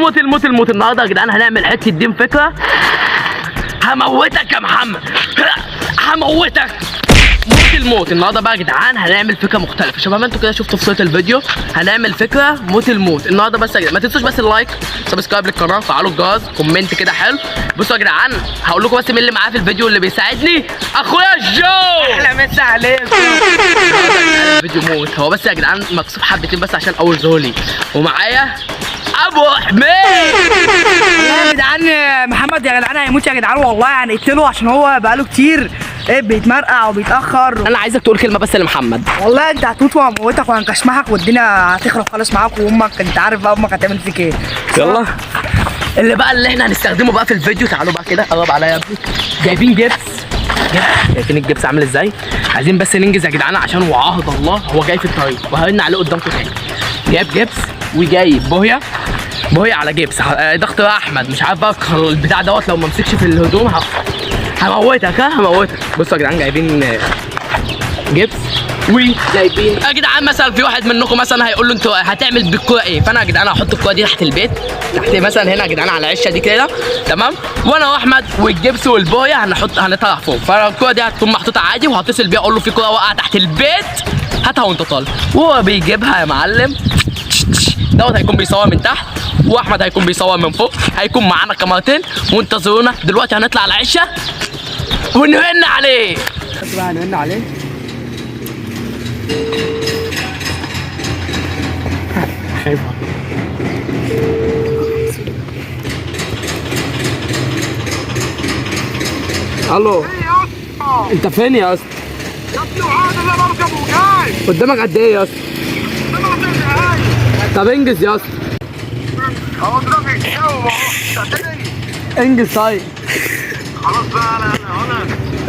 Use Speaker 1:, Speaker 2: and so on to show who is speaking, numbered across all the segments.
Speaker 1: الموت النهارده يا جدعان هنعمل حته دين فكره. هموتك يا محمد، هموتك موت النهارده بقى يا جدعان. هنعمل فكره مختلفه شباب ما انتوا كده شفتوا في صوره الفيديو. هنعمل فكره موت النهارده. بس يا جدعان ما تنسوش بس اللايك، سبسكرايب للقناه، فعلوا الجرس، كومنت كده حلو. بصوا يا جدعان هقول لكم بس مين اللي معايا في الفيديو اللي بيساعدني. اخويا جو،
Speaker 2: احلى مسا عليك.
Speaker 1: الفيديو موت. هو بس يا جدعان مكسوف حبتين بس عشان اول ظهوري. ومعايا ابو حميد.
Speaker 2: يا جدعان محمد يا جدعان هيموت يا جدعان والله. هنقتله عشان هو بقاله كتير بيتمرقع وبيتاخر.
Speaker 1: انا عايزك تقول كلمه بس لمحمد.
Speaker 2: والله انت هتموت وهموتك وهنكشمحك والدنيا هتخرب خالص معاك. وامك انت عارف بقى امك هتعمل فيك ايه.
Speaker 1: يلا اللي احنا هنستخدمه بقى في الفيديو. تعالوا بقى كده قرب عليا يا ابني. جايبين جبس. شايفين الجبس عامل ازاي؟ عايزين بس ننجز يا جدعان عشان وعهد الله هو جاي في الطريق وهرن عليه قدامكم تاني. جايب جبس وجايب بوهيه على جبس. ده اختراع احمد. مش عارف بقى البتاع دوت لو ما مسكش في الهدوم هموتك. هموتك. بصوا يا جدعان جايبين جبس وجايبين يا جدعان. مثلا في واحد منكم مثلا هيقول له انتوا هتعمل بالكوره ايه، فانا يا جدعان هحط الكوره دي تحت البيت، تحت مثلا هنا يا جدعان على العشه دي كده تمام. وانا واحمد والجبس والبويه هنطلع فوق. فالكوره دي هتكون محطوطه عادي وهتصل بيها اقول له في كوره واقعه تحت البيت هاتها وانت طالع. وهو بيجيبها يا معلم. دوت هيكون بيصور من تحت واحمد هيكون بيصور من فوق. هيكون معانا كاميرتين وانتظرونا. دلوقتي هنطلع على العشه ونهن عليه.
Speaker 2: بقى هنهن عليه.
Speaker 1: خايفه. الو انت فين يا اسطى؟
Speaker 3: يا ابني وهذا اللي بركبه جاي
Speaker 1: قدامك قد ايه يا اسطى؟ طب انجز يا اسطى.
Speaker 3: اهو دلوقتي الجو
Speaker 1: انجز طيب.
Speaker 3: خلاص بقى انا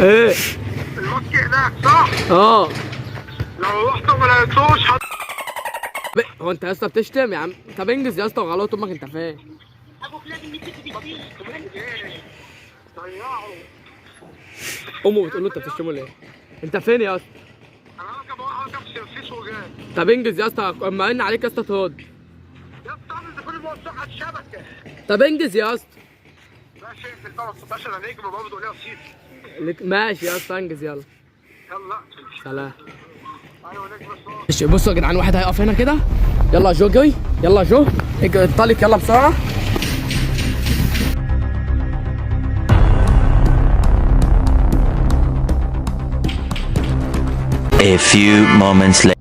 Speaker 1: ايه؟
Speaker 3: المسك هناك صح؟
Speaker 1: اه.
Speaker 3: لو رحت وما لقيتوش
Speaker 1: هو انت يا اسطى بتشتم يا عم؟ طب انجز يا اسطى وغلط امك. انت فين؟
Speaker 3: ضيعوا.
Speaker 1: امه بتقول له انت بتشتمه ليه؟ انت فين يا اسطى؟
Speaker 3: انا هركب سيرفيس وجاي.
Speaker 1: طب انجز يا اسطى اما ان عليك يا اسطى ترد.
Speaker 3: يا اسطى اعمل ده كل ما وسعت الشبكه.
Speaker 1: طب انجز يا اسطى.
Speaker 3: ماشي في البلد باشا انا نجم برضه ليها صيت.
Speaker 1: ماشي يا اسطى انجز يلا.
Speaker 3: يلا
Speaker 1: سلام.
Speaker 3: ايوه نجم الصوت.
Speaker 1: بصوا يا جدعان واحد هيقف هنا كده. يلا جو جوي. يلا جو انطلق يلا بسرعه.
Speaker 4: A few moments later.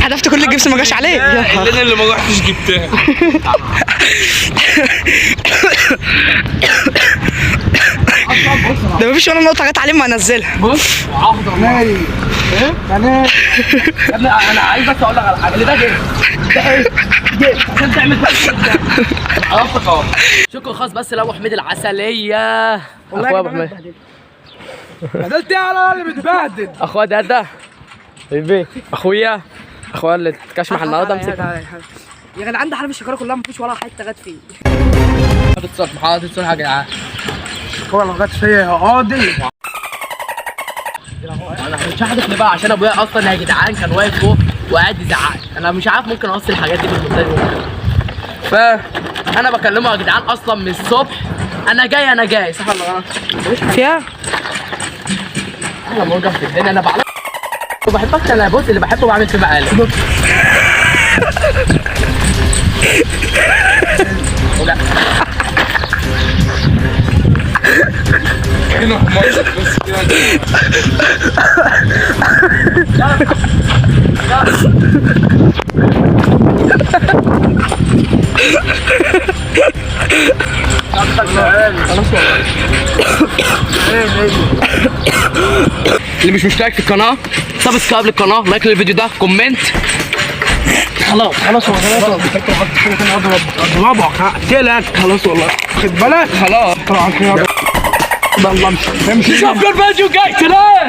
Speaker 2: حذفت كل الجبس ما جاش عليه.
Speaker 3: انا اللي ما رحتش جبتها.
Speaker 2: ده مفيش ولا نقطة جت عليه ما انزلها.
Speaker 1: بص وعهد الله. ايه؟ انا يا ابني انا عايز بس اقول لك على حاجه. اللي ده جيب عشان تعمل بس عرفتك اهو. شكرا خاص بس لابو حميد العسليه. اخويا ابو حميد
Speaker 2: بدلت ايه على اللي بتبهدل.
Speaker 1: اخويا ده حبيبي اخويا اللي اتكشمح النهارده. امسك
Speaker 2: يا جدعان ده حرب الشكاره كلها مفيش ولا حته جت فيه.
Speaker 1: حاطط صوت حاجه يا جدعان.
Speaker 2: هو لو جت فيا يا قاضي.
Speaker 1: انا مش هحدف لي بقى عشان ابويا اصلا يا جدعان كان واقف فوق وقاعد يزعق. انا مش عارف ممكن اوصل الحاجات دي بالمونتاج فانا بكلمه يا جدعان اصلا من الصبح. انا جاي صح ولا غلط؟
Speaker 2: فيها
Speaker 1: انا موجود في الدنيا. انا بعرف بحبك. انا بص اللي بحبه بعمل فيه مقالب.
Speaker 3: هنا حمار بس كده.
Speaker 1: اللي مش مشترك في القناه سبسكرايب للقناه، لايك للفيديو ده، كومنت. خلاص
Speaker 2: اضربك هقتلك.
Speaker 1: خلاص والله
Speaker 2: خد بالك.
Speaker 1: خلاص
Speaker 2: طلع خير. يلا امشي
Speaker 1: شوف الفيديو جاي تلاقي